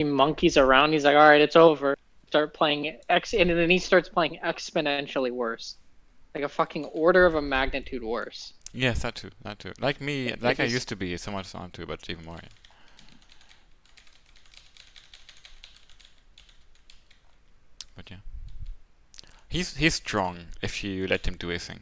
he monkeys around. He's like, all right, it's over. Start playing and then he starts playing exponentially worse, like a fucking order of a magnitude worse. Yes, that too. That too. Like me, like I used to be so much on too, but even more. But yeah, he's strong if you let him do his thing.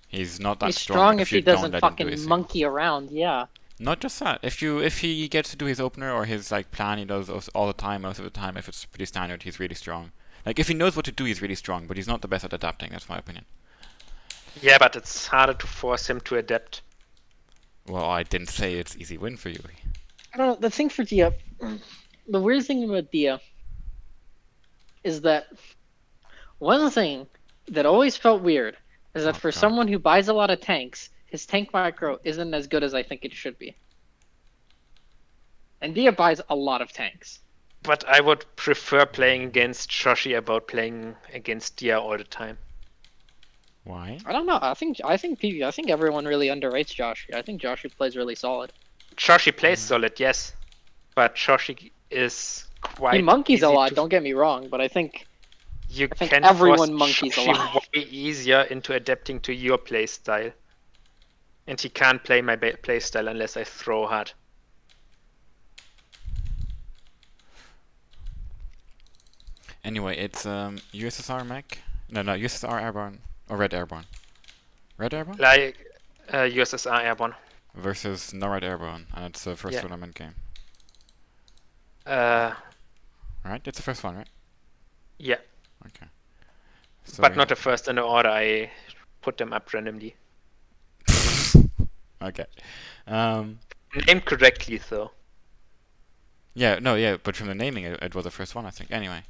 He's not that He's strong if if you he don't doesn't let him do fucking his thing. monkey around. Yeah. Not just that. If he gets to do his opener or his like plan, he does all the time, most of the time. If it's pretty standard, he's really strong. Like if he knows what to do, he's really strong. But he's not the best at adapting. That's my opinion. Yeah, but it's harder to force him to adapt. Well, I didn't say it's easy win for you. I don't know. The thing for Dia, the weird thing about Dia is that one thing that always felt weird is that for someone who buys a lot of tanks, his tank micro isn't as good as I think it should be. And Dia buys a lot of tanks. But I would prefer playing against Shoshi about playing against Dia all the time. Why? I don't know. I think everyone really underrates Joshi. I think Joshi plays really solid. Shoshi plays solid, yes, but Shoshi is quite. He monkeys a lot. Don't get me wrong, but I think can everyone force monkeys Shoshi a lot. way easier into adapting to your playstyle, and he can't play my playstyle unless I throw hard. Anyway, it's USSR mech. No, USSR airborne or red airborne. Red airborne. Like USSR airborne versus NORAD airborne, and it's the first tournament game. Right, it's the first one, right? Yeah. Okay. So but not the first in the order. I put them up randomly. Okay. Named correctly, though. Yeah, no, yeah, but from the naming, it was the first one, I think. Anyway.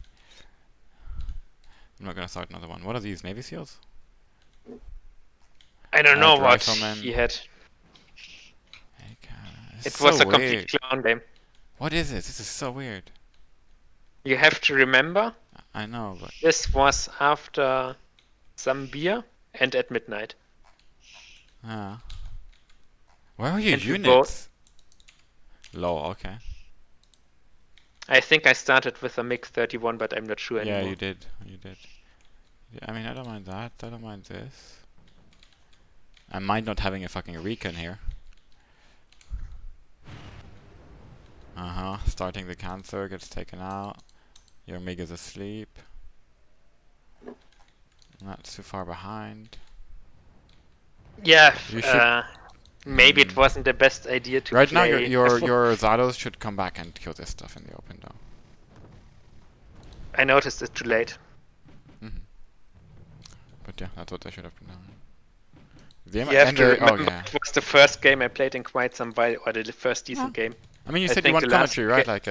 I'm not gonna start another one. What are these, Navy SEALs? I don't know what he had. It was a complete clone game. What is this? This is so weird. You have to remember. I know, but this was after some beer and at midnight. Ah. Where are your units? Low, okay. I think I started with a MiG-31, but I'm not sure anymore. Yeah, you did. You did. I mean, I don't mind that. I don't mind this. I mind not having a fucking recon here. Starting the cancer gets taken out. Your MiG is asleep. Not too far behind. Yeah, maybe it wasn't the best idea to right play. Now your Zados should come back and kill this stuff in the open though. I noticed it too late. But yeah, that's what they should have been doing. You have to remember it was the first game I played in quite some while, or the first decent game. I mean, you said you want commentary, right? Like,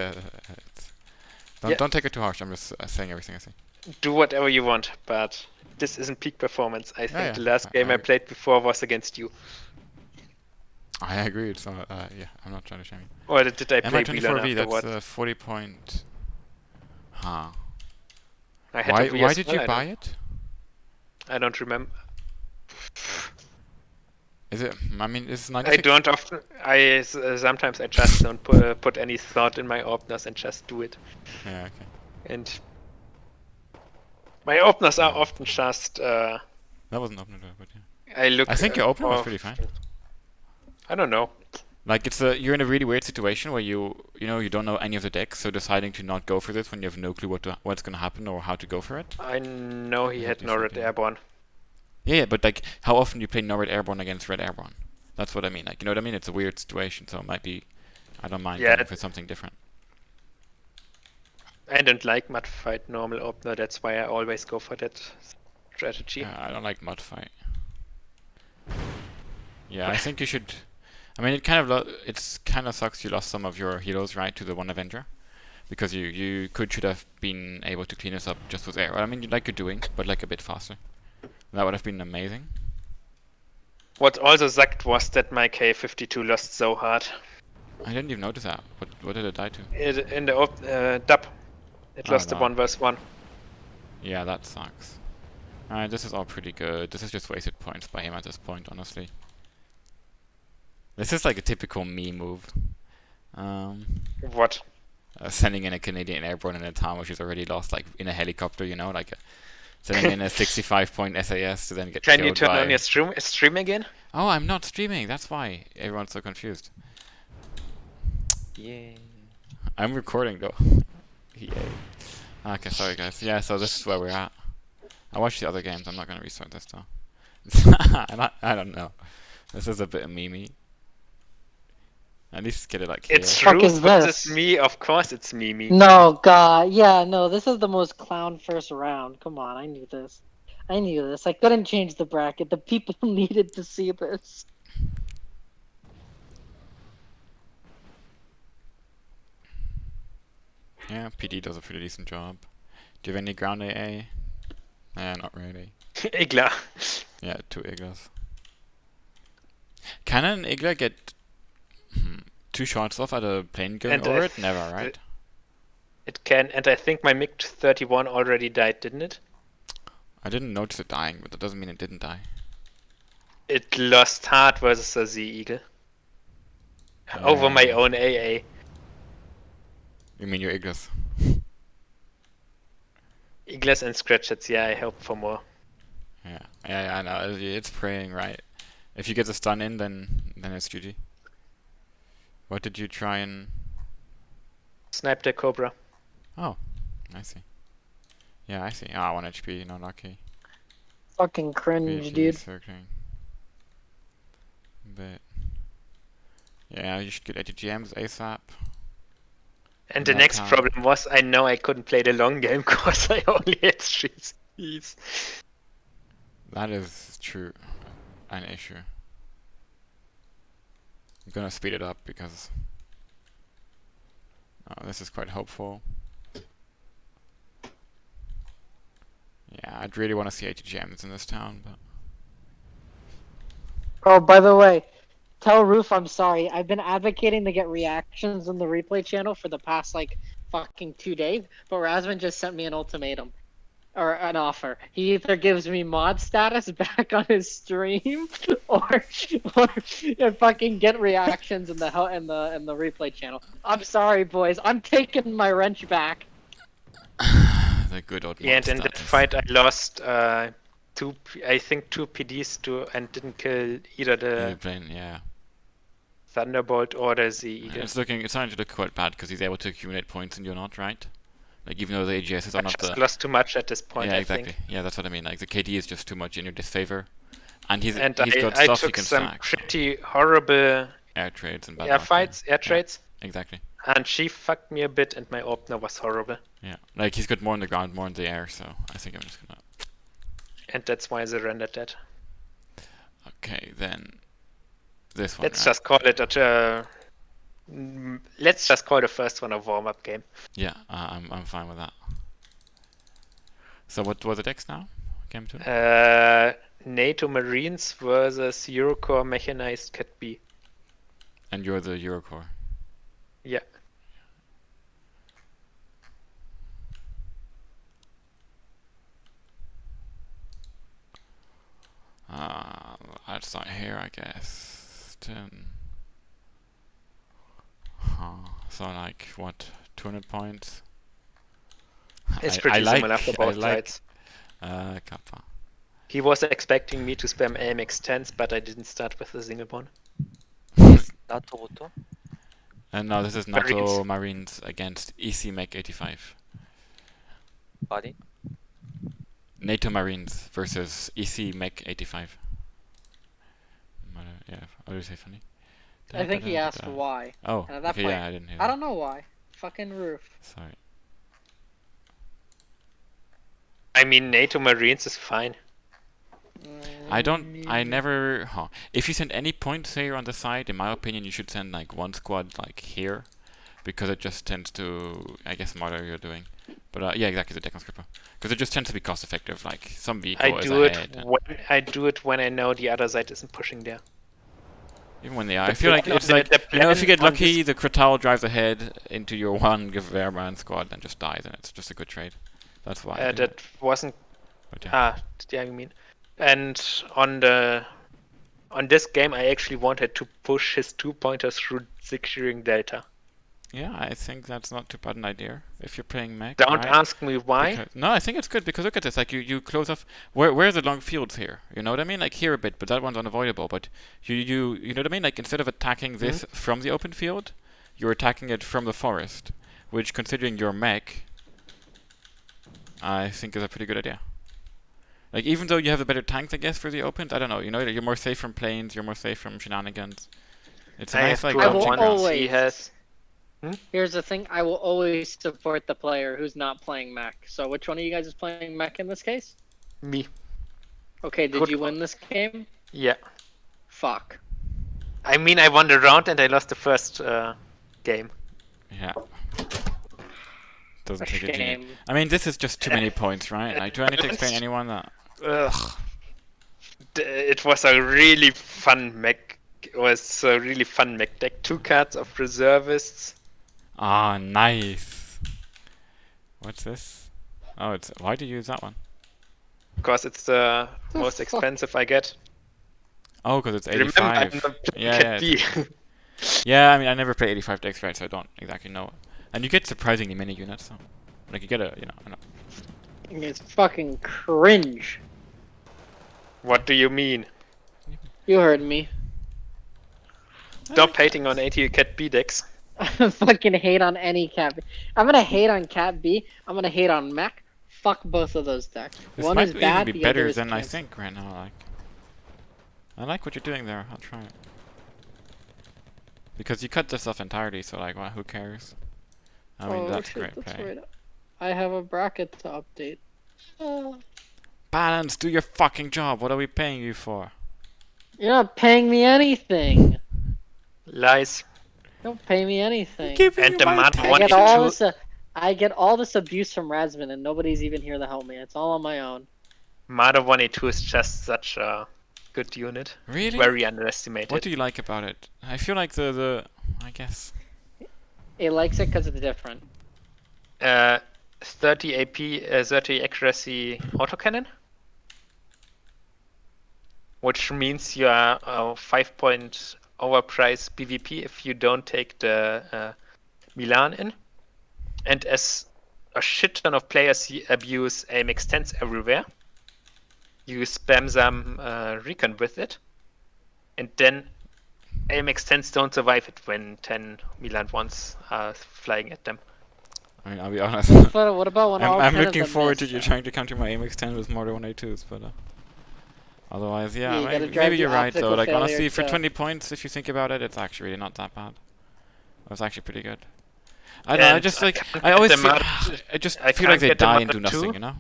don't take it too harsh. I'm just saying everything I say. Do whatever you want, but this isn't peak performance. I think the last game I played before was against you. I agree. It's not. Yeah, I'm not trying to shame you. Or did I play MI24V? That's 40 point. Huh. Why did you buy it? I don't remember. Is it? I mean, it's 96. I don't often. Sometimes I just don't put any thought in my openers and just do it. Yeah. Okay. And my openers are often just. That wasn't opener, but yeah. I think your opener was pretty fine. I don't know. Like you're in a really weird situation where you don't know any of the decks, so deciding to not go for this when you have no clue what's gonna happen or how to go for it. I know he had NORAD airborne. Yeah, but like, how often do you play NORAD airborne against red airborne? That's what I mean. Like, you know what I mean? It's a weird situation, so it might be. I don't mind going for something different. I don't like mud fight normal opener. That's why I always go for that strategy. Yeah, I don't like mud fight. Yeah, I think you should. I mean, it kind of sucks you lost some of your heroes, right, to the one Avenger, because you should have been able to clean this up just with air. Well, I mean, like you're doing, but like a bit faster. That would have been amazing. What also sucked was that my K52 lost so hard. I didn't even notice that. What did it die to? In the dub. It lost the 1v1. Yeah, that sucks. Alright, this is all pretty good. This is just wasted points by him at this point, honestly. This is like a typical me move. What? sending in a Canadian airborne in a town which is already lost, like in a helicopter, you know, like sending in a 65-point SAS to then get Can killed you turn by... on your stream again? Oh, I'm not streaming. That's why everyone's so confused. Yay. I'm recording though. Yay. Okay, sorry guys. Yeah, so this is where we're at. I watched the other games. I'm not gonna restart this though. I don't know. This is a bit memey. At least get it like here. It's Fuck Roof is versus this? me. Of course, it's Mimi. No, God. Yeah, no, this is the most clown first round. Come on, I knew this. I knew this. I couldn't change the bracket. The people needed to see this. Yeah, PD does a pretty decent job. Do you have any ground AA? Nah, not really. Igla. Yeah, 2 Iglas. Can an Igla get 2 shots off at a plane going And over it? Never, right? It can, and I think my MiG-31 already died, didn't it? I didn't notice it dying, but that doesn't mean it didn't die. It lost hard versus a Z Eagle. Over my own AA. You mean your Iglas? Iglas and Scratchets, yeah, I hope for more. Yeah, I know. It's praying, right? If you get the stun in, then it's GG. What did you try and... Snipe the Cobra. Oh, I see. Yeah, I see. Ah, 1 HP, not lucky. Fucking cringe, BP dude. circling. But... yeah, you should get ATGMs ASAP. And the That next time. problem was I know I couldn't play the long game because I only had 3 Cs. That is true. An issue. I'm gonna speed it up because... oh, this is quite hopeful. Yeah, I'd really want to see ATGMs in this town, but... Oh, by the way, tell Roof I'm sorry. I've been advocating to get reactions in the replay channel for the past, like, fucking 2 days, but Razvan just sent me an ultimatum. Or an offer. He either gives me mod status back on his stream, or fucking get reactions in the replay channel. I'm sorry, boys. I'm taking my wrench back. the good old Yeah, mod and in that status. fight I lost I think 2 PDs and didn't kill either the Airplane, yeah. Thunderbolt or the Z Eagle. It's starting to look quite bad because he's able to accumulate points and you're not, right? Like even though the AGSs I are not just the... lost too much at this point, yeah, I exactly. think. Yeah, that's what I mean. Like the KD is just too much in your disfavor, and he's And got I stuff he took can some stack. pretty horrible Air trades and bad air luck, fights, air yeah. trades, Exactly. and she fucked me a bit and my opener was horrible. Yeah, like he's got more on the ground, more in the air, so I think I'm just gonna... And that's why I surrendered that. okay, then this one, Let's right? just call it let's just call the first one a warm-up game. Yeah, I'm fine with that. So what was the decks now? Game 2? NATO Marines versus Eurocorps Mechanized Cat B. And you're the Eurocorps. Yeah. I'd start here, I guess. 10. So like what? 200 points. It's pretty similar for both like, sides. Kappa. He was expecting me to spam AMX 10s, but I didn't start with a single one. NATO Auto? And now this is NATO Marines. Marines against EC Mech 85. Body? NATO Marines versus EC Mech 85. Yeah, what did you say, funny? I think he asked why. Oh, And at that okay, point, yeah, I didn't hear I that. don't know why. Fucking Roof. Sorry. I mean, NATO Marines is fine. I never... Huh. If you send any points here on the side, in my opinion, you should send like one squad like here. Because it just tends to... I guess smarter you're doing. But yeah, exactly, the deck on Scripper. Because it just tends to be cost effective, like some vehicle is ahead. I do it when I know the other side isn't pushing there. Even when they are. I feel like it's the like, you know, if you get plan on lucky, the Kratal drives ahead into your one Gewehrmann squad and just dies, and it's just a good trade. That's why I do it. That wasn't... But yeah. yeah, you mean. And on this game, I actually wanted to push his 2-pointer through securing Delta. Yeah, I think that's not too bad an idea if you're playing mech. Don't right? ask me why. No, I think it's good because look at this. Like you close off. Where are the long fields here? You know what I mean? Like here a bit, but that one's unavoidable. But you know what I mean? Like instead of attacking this from the open field, you're attacking it from the forest, which considering your mech, I think is a pretty good idea. Like even though you have the better tanks, I guess, for the opens, I don't know. You know, you're more safe from planes. You're more safe from shenanigans. It's a I nice have like two I will launching ground. opponents. He has. Here's the thing, I will always support the player who's not playing mech. So which one of you guys is playing mech in this case? Me. Okay, did Good you one. win this game? Yeah. Fuck. I mean, I won the round and I lost the first game. Yeah. Doesn't A take a genius. shame. I mean, this is just too many points, right? Like, do I need to explain anyone that? Ugh. It was a really fun mech. It was a really fun mech deck. 2 cards of reservists. Ah, nice. What's this? Oh, it's. Why do you use that one? Because it's the The most fuck? expensive I get. Oh, because it's Remember, I'm 85. not Yeah, Cat B. Yeah, I mean, I never play 85 decks, right? So I don't exactly know. And you get surprisingly many units, so like you get a, you know, I know. It's fucking cringe. What do you mean? You heard me. Stop hating on 80 Cat B decks. I fucking hate on any cat B. I'm gonna hate on cat B. I'm gonna hate on mech. Fuck both of those decks. This One might is even bad, be the better other is than I cancer. think right now. Like, I like what you're doing there. I'll try it. Because you cut this off entirely, so like, well, who cares? I mean, that's shit, great that's play. right. I have a bracket to update. Balance, do your fucking job. What are we paying you for? You're not paying me anything. Lies. Don't pay me anything. And the Mad I get all 182. this. I get all this abuse from Razman, and nobody's even here to help me. It's all on my own. Marder 182 is just such a good unit. Really? Very underestimated. What do you like about it? I feel like the I guess. It likes it because it's different. 30 AP, 30 accuracy autocannon. Which means you are 5-point overpriced PvP if you don't take the Milan in. And as a shit ton of players abuse aim extends everywhere, you spam some recon with it, and then aim extends don't survive it when 10 Milan ones are flying at them. I mean, I'll be honest. But what about when all I'm 10 of looking them forward to miss, you though? trying to counter my aim extend with more than 182s, but otherwise, yeah, you gotta maybe, drive maybe the you're right though. optical Like honestly, failure for to- 20 points, if you think about it, it's actually really not that bad. It was actually pretty good. I don't know. I And just I like can't I always get them feel, out- I just I feel like can't they get them die out and do of nothing, two. you know.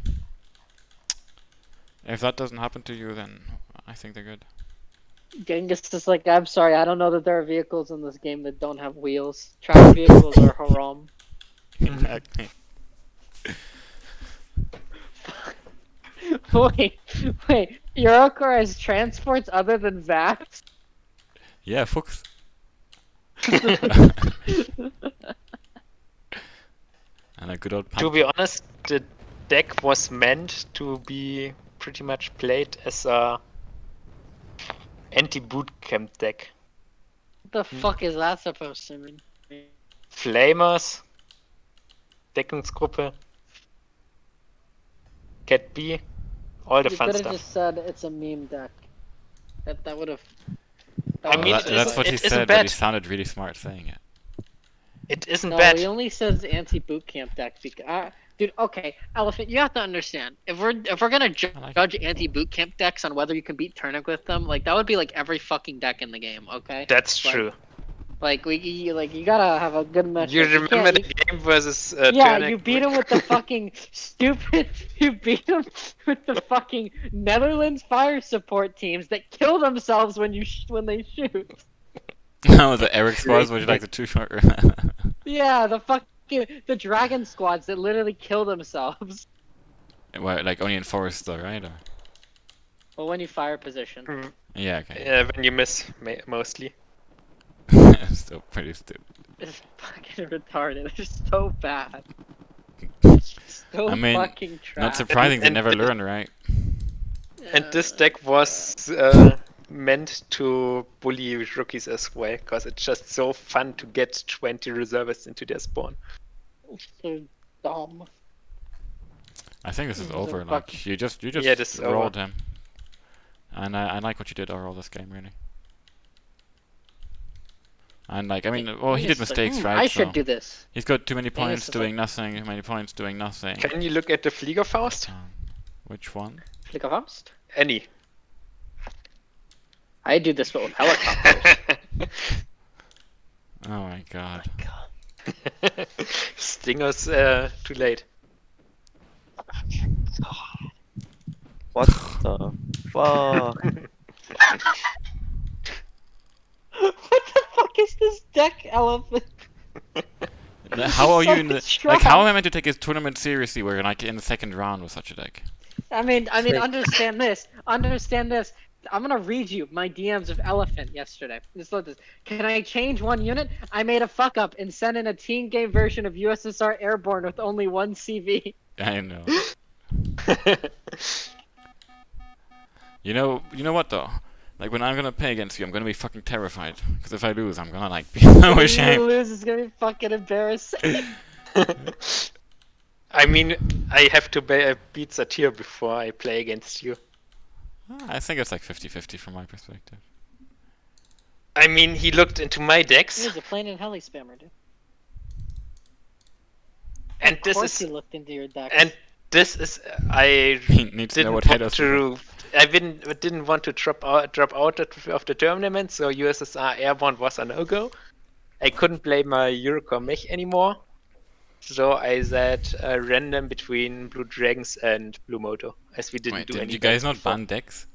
If that doesn't happen to you, then I think they're good. Genghis is like, I'm sorry, I don't know that there are vehicles in this game that don't have wheels. Track vehicles are haram. Exactly. wait, Eurocore has transports other than VAX? Yeah, fucks. And a good old To be honest, the deck was meant to be pretty much played as a anti-bootcamp deck. What the fuck is that supposed to mean? Flamers, Deckungsgruppe, Cat B, all the You fun could have stuff. just said it's a meme deck. That would have. I mean, Well, it that's isn't- what he it isn't said, but he bad. sounded really smart saying it. It isn't No, bad. he only says anti-boot camp deck because, dude. Okay, Elephant, you have to understand. If we're gonna I like judge anti-boot camp decks on whether you can beat Turnip with them, like that would be like every fucking deck in the game. Okay. That's Like, true. Like you gotta have a good match. You remember the game versus Yeah, Turnip? you beat him with the fucking stupid. You beat him with the fucking Netherlands fire support teams that kill themselves when they shoot. Oh, the Eric squads, would you like the two short? Yeah, the dragon squads that literally kill themselves. Well, like only in forest though, right? Or... Well, when you fire position. Yeah, okay. When you miss, mostly. Still pretty stupid. It's fucking retarded. It's so bad. It's so I mean, fucking trash. Not surprising they And- never learn, right? And this deck was meant to bully rookies as well, because it's just so fun to get 20 reservists into their spawn. So dumb. I think this is So over. fuck- Like you just Yeah, this is rolled over. him, and I like what you did overall this game really. And like I mean, well, he did It's like, mistakes, right? I So should do this. he's got too many it's points just doing nothing. Too many points doing nothing. Can you look at the Fliegerfaust? Which one? Flickerfaust? Any. I do this but with helicopters. Oh my god. Stinger's too late. What the fuck? What the fuck is this deck, Elephant? How are you in the Strong. like? How am I meant to take this tournament seriously? We're like in the second round with such a deck. I mean, Trick. understand this. Understand this. I'm gonna read you my DMs of Elephant yesterday. Just let this. Can I change one unit? I made a fuck up and sent in a team game version of USSR Airborne with only one CV. I know. You know what though? Like when I'm gonna play against you, I'm gonna be fucking terrified. Because if I lose, I'm gonna like be so If you ashamed. lose, it's gonna be fucking embarrassing. I mean, I have to beat Satir before I play against you. I think it's like 50-50 from my perspective. I mean, he looked into my decks, He's a plain and heli spammer, dude. and Of this course is he looked into your deck. and this is I He needs to know didn't what want headers. to. I didn't want to drop out of the tournament, so USSR Airborne was a no-go. I couldn't play my Eurocore mech anymore, so I said random between Blue Dragons and Blue Moto, as we didn't Wait, do did any. you guys not before. ban decks?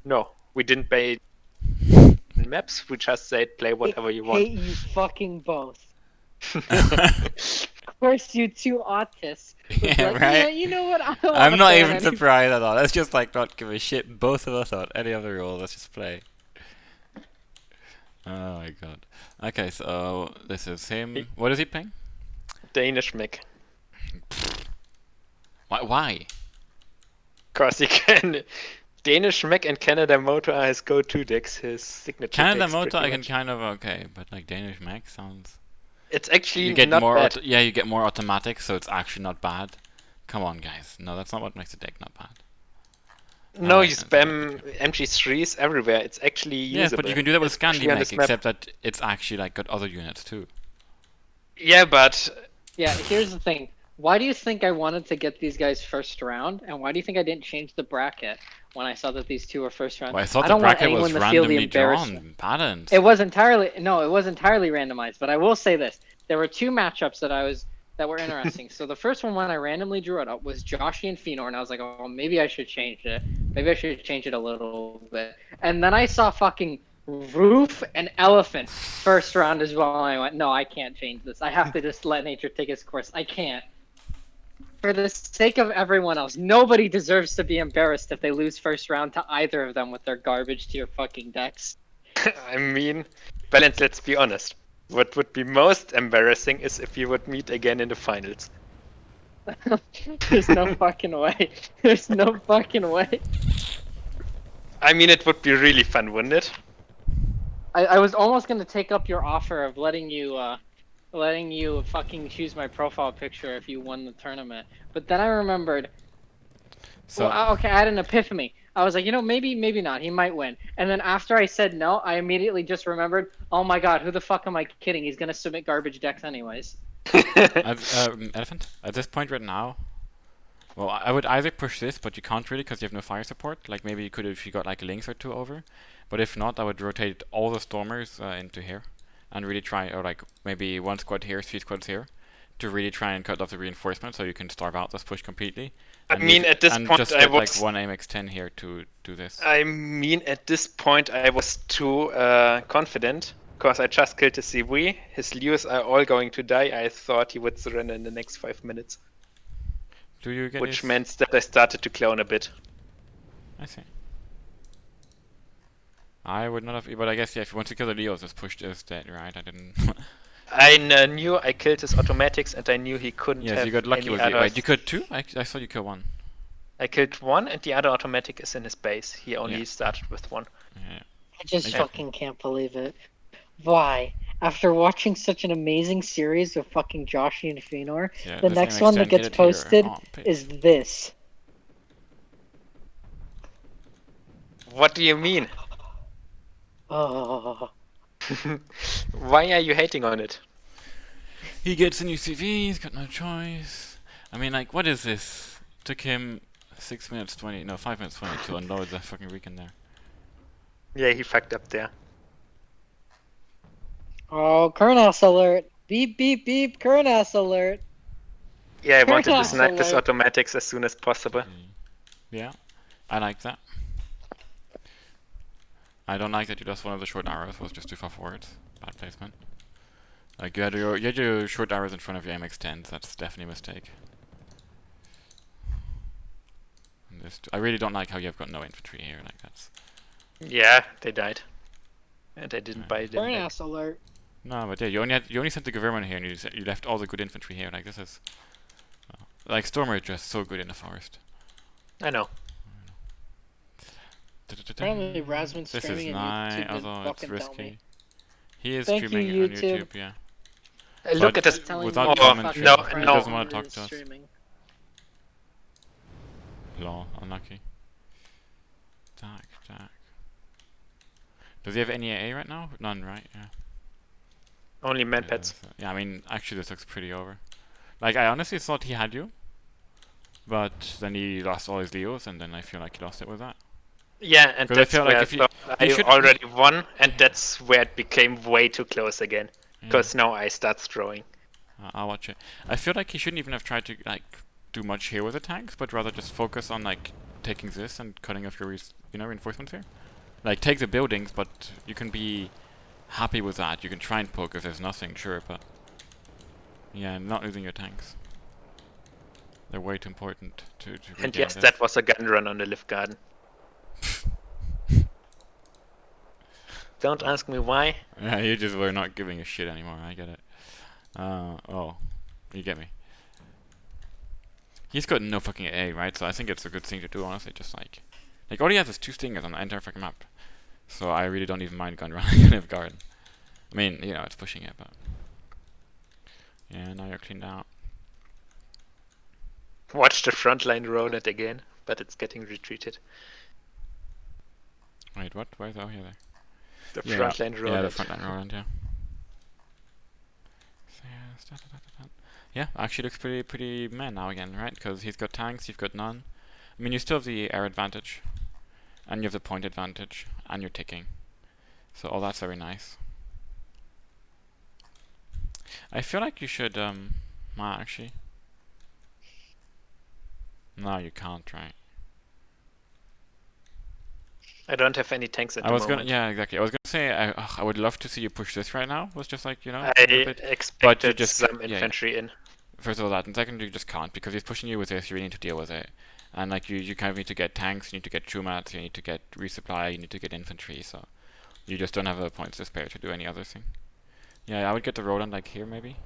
No, we didn't play maps. We just said play whatever you want. Hate you fucking both. Of course, you two autists. was Yeah, like, right. Yeah, you know what? I don't I'm wanna not ban even any- surprised at all. Let's just like not give a shit. Both of us out any other rule. Let's just play. Oh my god. Okay, so this is him. What is he playing? Danish mech. Why? Cause he can. Danish mech and Canada Motor are his go-to decks. His signature. Canada decks, Motor pretty I can much. kind of okay, but like Danish Mech sounds. It's actually You get not more. bad. Yeah, you get more automatic, so it's actually not bad. Come on, guys. No, that's not what makes the deck not bad. No, Alright, you that's spam MG3s everywhere. It's actually Yeah, usable. but you can do that with especially Scandi on Mech, this map. except that it's actually like got other units too. Yeah, but Yeah, here's the thing. Why do you think I wanted to get these guys first round, and why do you think I didn't change the bracket when I saw that these two were first round? Well, I thought the don't want bracket was anyone to feel the randomly embarrassment. drawn. Balanced. It was entirely randomized, but I will say this: there were two matchups that were interesting. So the first one when I randomly drew it up was Joshy and Fenor, and I was like, oh, maybe I should change it. Maybe I should change it a little bit. And then I saw fucking Roof and Elephant first round as well, and I went, no, I can't change this. I have to just let nature take its course. I can't. For the sake of everyone else, nobody deserves to be embarrassed if they lose first round to either of them with their garbage tier fucking decks. I mean, Balance, let's be honest. What would be most embarrassing is if you would meet again in the finals. There's no fucking way. There's no fucking way. I mean, it would be really fun, wouldn't it? I was almost gonna take up your offer of letting you fucking choose my profile picture if you won the tournament. But then I remembered. So Okay, I had an epiphany. I was like, maybe not. He might win. And then after I said no, I immediately just remembered. Oh my god, who the fuck am I kidding? He's gonna submit garbage decks anyways. Elephant, at this point right now, well, I would either push this, but you can't really because you have no fire support. Like maybe you could if you got like a Lynx or two over. But if not, I would rotate all the Stormers into here and really try, or like maybe one squad here, 3 squads here, to really try and cut off the reinforcement so you can starve out this push completely. I And mean, leave- at this and point, just I get like was. one AMX10 here to do this. I mean, at this point, I was too confident because I just killed his CV. His Lewis are all going to die. I thought he would surrender in the next 5 minutes, Do you get which his? meant that I started to clone a bit. I see. I would not have, but I guess yeah. If you want to kill the Leos, just push this dead, right? I didn't. I knew I killed his automatics, and I knew he couldn't Yes, have you got lucky any with it. others. Wait, you killed 2? I saw you kill 1. I killed one, and the other automatic is in his base. He only Yeah. started with one. Yeah. I just Okay. fucking can't believe it. Why? After watching such an amazing series with fucking Joshy and Fëanor, Yeah, the this next MX one that get gets it here. posted Oh, bitch. is this. What do you mean? Oh, Why are you hating on it? He gets a new CV, he's got no choice. I mean, like, what is this? It took him 6 minutes 20, no, 5 minutes 20 to unload the fucking Recon there. Yeah, he fucked up there. oh, Kurnass alert! Beep beep beep! Kurnass alert! Yeah, I wanted to Kurnass snipe this alert! automatics as soon as possible. Yeah, I like that. I don't like that you lost one of the short arrows, was just too far forward. Bad placement. Like, you had your short arrows in front of your MX-10s, that's definitely a mistake. And I really don't like how you have got no infantry here, like that's... Yeah, they died. And I didn't buy them back. Kurnass alert! No, but yeah, you only sent the Government here and you left all the good infantry here, like this is... like, Stormer is just so good in the forest. I know. Apparently, Razman's This is streaming on nice, YouTube. Didn't although it's fucking tell risky. me. He is Thank you, streaming on YouTube. YouTube, yeah. Look But at this. Telling without me Oh, commentary, no, he no. doesn't want to talk is to us. streaming. Lol, unlucky. Jack. Does he have any AA right now? None, right? Yeah. Only man pets. Yeah, I mean, actually this looks pretty over. Like, I honestly thought he had you. But then he lost all his Leos, and then I feel like he lost it with that. Yeah, and 'Cause I that's feel like where if he- I thought he I should- already won, and that's where it became way too close again. Because now I start throwing. I'll watch it. I feel like he shouldn't even have tried to, like, do much here with the tanks, but rather just focus on, like, taking this and cutting off your, reinforcements here. Like, take the buildings, but you can be happy with that. You can try and poke if there's nothing, sure, but... yeah, not losing your tanks. They're way too important to And regain yes, this. that was a gun run on the lift garden. Don't ask me why. Yeah, you just were not giving a shit anymore, I get it. Oh. You get me. He's got no fucking A, right? So I think it's a good thing to do, honestly, just like... like, all he has is 2 stingers on the entire fucking map. So I really don't even mind gun running in a garden. I mean, you know, it's pushing it, but... yeah, now you're cleaned out. Watch the front line roll it again, but it's getting retreated. Wait, what? Where's... oh, here, there. The Yeah, front line roll yeah, the it. front line Roland, yeah. Yeah, actually looks pretty meh now again, right? Because he's got tanks, you've got none. I mean, you still have the air advantage, and you have the point advantage, and you're ticking. So all that's very nice. I feel like you should, well, actually. No, you can't, right? I don't have any tanks at the moment. Yeah, exactly. I was gonna say, I would love to see you push this right now. Was just like, you know, I a little bit. expected just- some yeah. infantry in. First of all that, and second, you just can't, because he's pushing you with this, you really need to deal with it. And like, you kind of need to get tanks, you need to get Chumats, you need to get resupply, you need to get infantry, so you just don't have the points to spare to do any other thing. Yeah, I would get the Roland like here, maybe.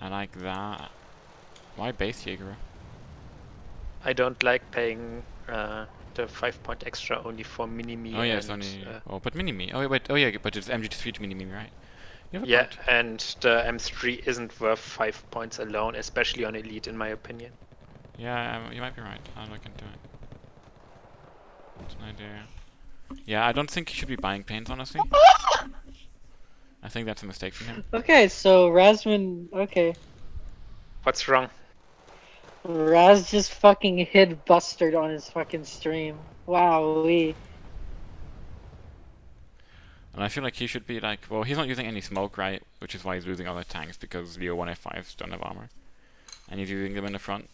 I like that. Why base Jaeger? I don't like paying the 5 point extra only for mini-me. Oh yeah, it's and, only... oh, but mini-me. Oh wait, oh yeah, but it's MG3 to mini-me, right? You have a yeah, point. and the M3 isn't worth 5 points alone, especially on elite, in my opinion. Yeah, you might be right. I'll look into it. That's an idea. Yeah, I don't think he should be buying paints, honestly. I think that's a mistake from him. Okay, so Razman. Okay. What's wrong? Raz just fucking hid Bustard on his fucking stream. Wow, And I feel like he should be like, well, he's not using any smoke, right? Which is why he's losing all the tanks, because Leo 1F5s don't have armor. And he's using them in the front.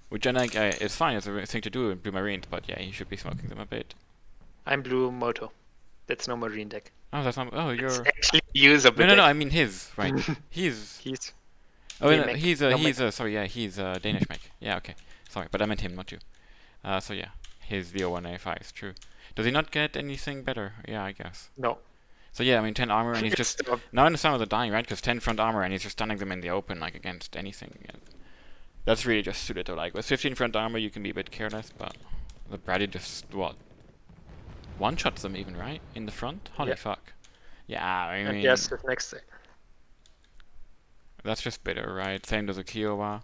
Which I like, it's fine, it's a thing to do in Blue Marines, but yeah, he should be smoking them a bit. I'm blue moto. That's no marine deck. Oh, that's not, oh, It's you're... actually usable. No, deck. I mean his, right? He's... He's oh, yeah, no, mech. he's No, sorry, yeah, he's Danish mech. Yeah, okay. Sorry, but I meant him, not you. So yeah, his Leo 1A5 is true. Does he not get anything better? Yeah, I guess. no. So yeah, I mean 10 armor and he's just... Stop. now I understand what they're dying, right? Because 10 front armor and he's just stunning them in the open, like, against anything. That's really just too little. Like with 15 front armor, you can be a bit careless, but the Brady just what one-shots them even, right? In the front? Holy Yeah. fuck. Yeah, I And mean, yes, the next thing. that's just bitter, right? Same does a Kiowa.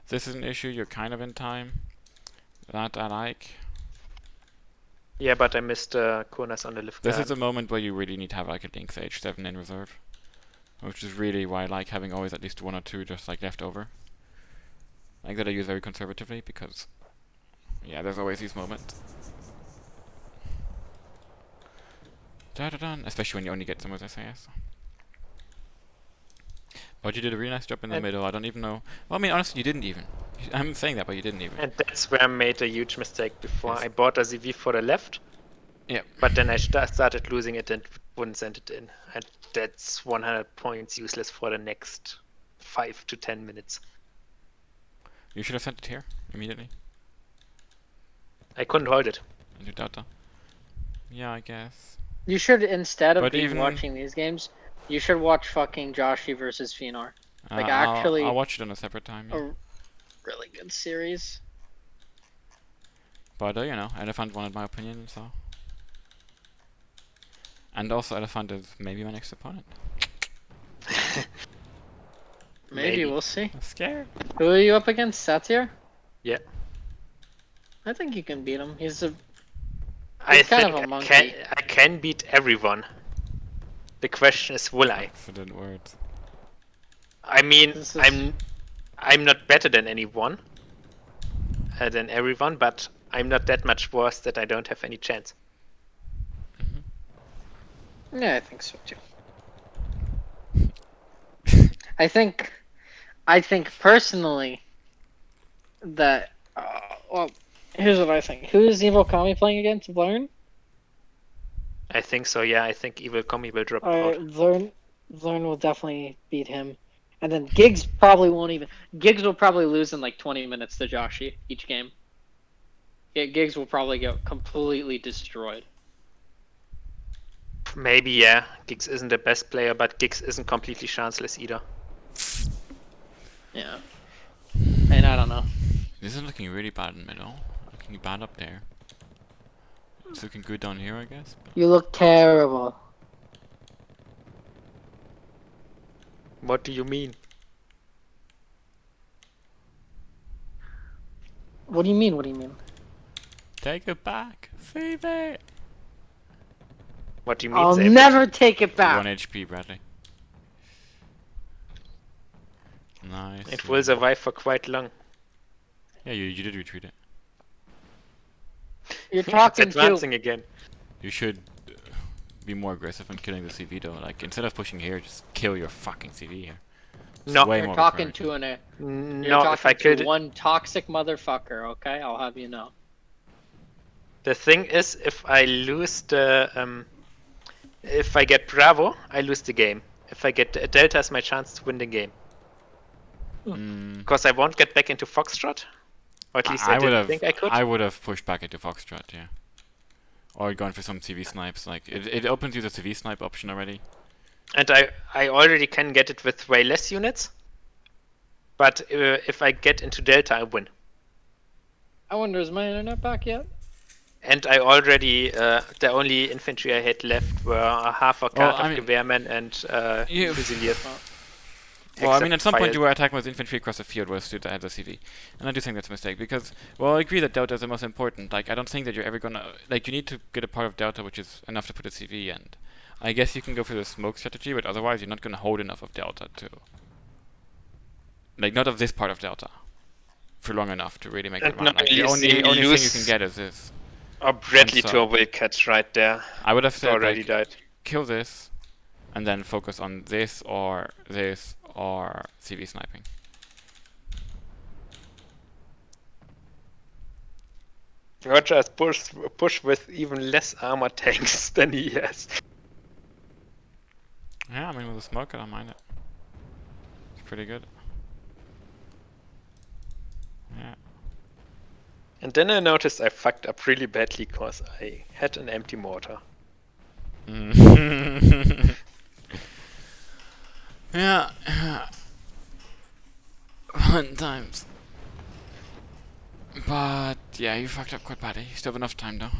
This is an issue, you're kind of in time. That I like. Yeah, but I missed Konas on the lift This is guard. a moment where you really need to have like a Lynx H7 in reserve. Which is really why I like having always at least 1 or 2 just like left over. Like that I use very conservatively because, yeah, there's always these moments. Da-da-dun, especially when you only get some of the SAS. But you did a really nice job in the And- middle. I don't even know. Well, I mean, honestly, you didn't even. I'm saying that, but you didn't even. And that's where I made a huge mistake before. Yes. I bought a ZV for the left, Yeah. but then I started losing it and wouldn't send it in. And that's 100 points useless for the next 5 to 10 minutes. You should have sent it here immediately. I couldn't hold it. Into Delta. Yeah, I guess. You should, instead of But even- watching these games, you should watch fucking Joshi versus Phenar. Like, I'll- actually- I'll watch it on a separate time. Yeah. A really good series. But you know, Elefant wanted my opinion, so. And also, Elefant is maybe my next opponent. Maybe, we'll see. I'm scared. Who are you up against? Satyr? Yeah. I think you can beat him. He's a I kind think of a monkey. I can beat everyone. The question is, will I? Accident words. I mean, This is- I'm not better than anyone, than everyone, but I'm not that much worse that I don't have any chance. Yeah, I think so too. I think personally that well, here's what I think. Who is Evil Kami playing against? Learn? I think so. Yeah, I think Evil Commie will drop Alright, out. Learn will definitely beat him. And then Giggs probably won't even. Giggs will probably lose in like 20 minutes to Joshi each game. Yeah, Giggs will probably get completely destroyed. Maybe, yeah. Giggs isn't the best player, but Giggs isn't completely chanceless either. Yeah. And I don't know. This is looking really bad in the middle. Looking bad up there. It's looking good down here, I guess. But You look terrible. What do you mean? What do you mean? What do you mean? take it back. Save it. What do you mean? I'll save it? never take it 1 back. HP, Bradley. Nice. It will survive for quite long. Yeah, you did retreat it. You're It's talking advancing to. again. You should be more aggressive in killing the CV though. Like instead of pushing here, just kill your fucking CV here. It's No. way You're more talking priority. to an. You're No, talking if I killed to it. one toxic motherfucker. Okay, I'll have you know. The thing is, if I lose the. If I get Bravo, I lose the game. If I get Delta, is my chance to win the game. Mm, Because I won't get back into Foxtrot. Or at least I, would didn't have. think I could. I would have pushed back into Foxtrot, yeah. Or gone for some CV snipes. Like it opens you the CV snipe option already. And I already can get it with way less units. But if I get into Delta, I win. I wonder, is my internet back yet? And I already, the only infantry I had left were a half a Well, card I of mean- Gewehrmen and You- Fusiliers. Well, I mean, at Except some point fire- you were attacking with infantry across the field with suit that had the CV. And I do think that's a mistake, because, well, I agree that Delta is the most important. Like, I don't think that you're ever gonna, like, you need to get a part of Delta which is enough to put a CV, and I guess you can go for the smoke strategy, but otherwise you're not gonna hold enough of Delta to, like, not of this part of Delta, for long enough to really make And it run. not Like, the only only thing you lose- can get is this. Or Bradley so- to a will catch right there. I would have It's said, already like, died. kill this, and then focus on this, or CV sniping. Roger has push with even less armor tanks than he has. Yeah, I mean, with the smoke, I don't mind it. It's pretty good. Yeah. And then I noticed I fucked up really badly because I had an empty mortar. Mm. Yeah. Fun times. But yeah, you fucked up quite badly. You still have enough time though.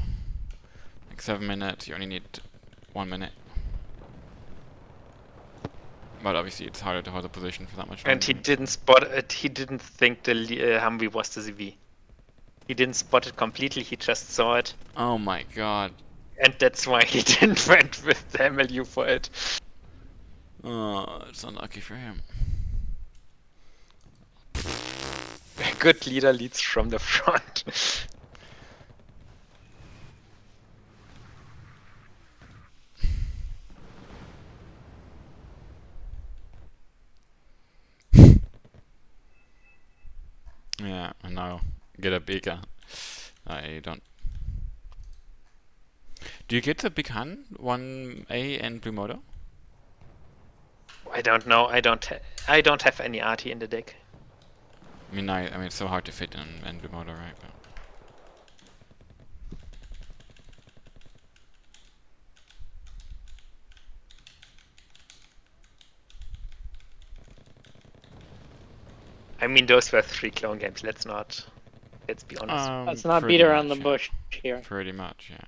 Like 7 minutes. You only need 1 minute. But obviously, it's harder to hold a position for that much longer. And he didn't spot it. He didn't think the Humvee was the ZV. He didn't spot it completely. He just saw it, Oh my god. and that's why he didn't went with the MLU for it. Oh, it's unlucky for him. A good leader leads from the front. Yeah, and now get a bigger. I don't. Do you get the big Han 1A and Blue Moto? I don't know. I don't have any arty in the deck. I mean, it's so hard to fit in Blue Moto, right? But I mean, those were 3 clone games. Let's be honest. Let's not beat pretty around the much, bush here. Yeah. Pretty much, yeah.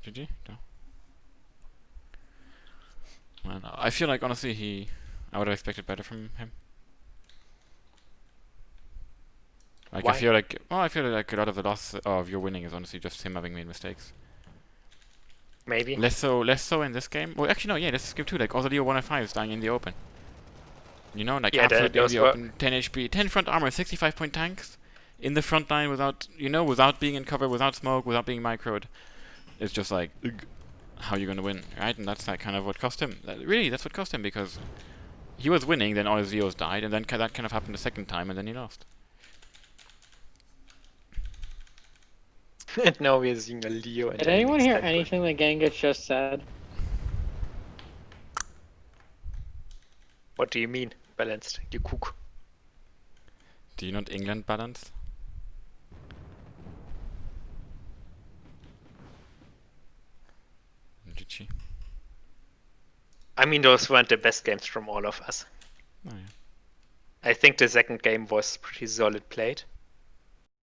GG? No. Well, no. I feel like honestly I would have expected better from him. Like Why? I feel like a lot of the loss of your winning is honestly just him having made mistakes. Maybe. Less so in this game. Well, actually no, yeah, this game too. Like all the Leo 105 is dying in the open. You know, like Yeah, absolutely in those the were- open. 10 HP, 10 front armor, 65 point tanks in the front line without being in cover, without smoke, without being microed. It's just like, ugh, how are you gonna win, right? And that's like kind of what cost him. Really, that's what cost him because he was winning, then all his Leos died, and then that kind of happened the second time, and then he lost. And now we're seeing a Leo. And Did an anyone hear extended. anything that Genghis just said? What do you mean, balanced? You cook. Do you not England balance? GG. I mean, those weren't the best games from all of us. Oh yeah. I think the second game was pretty solid played.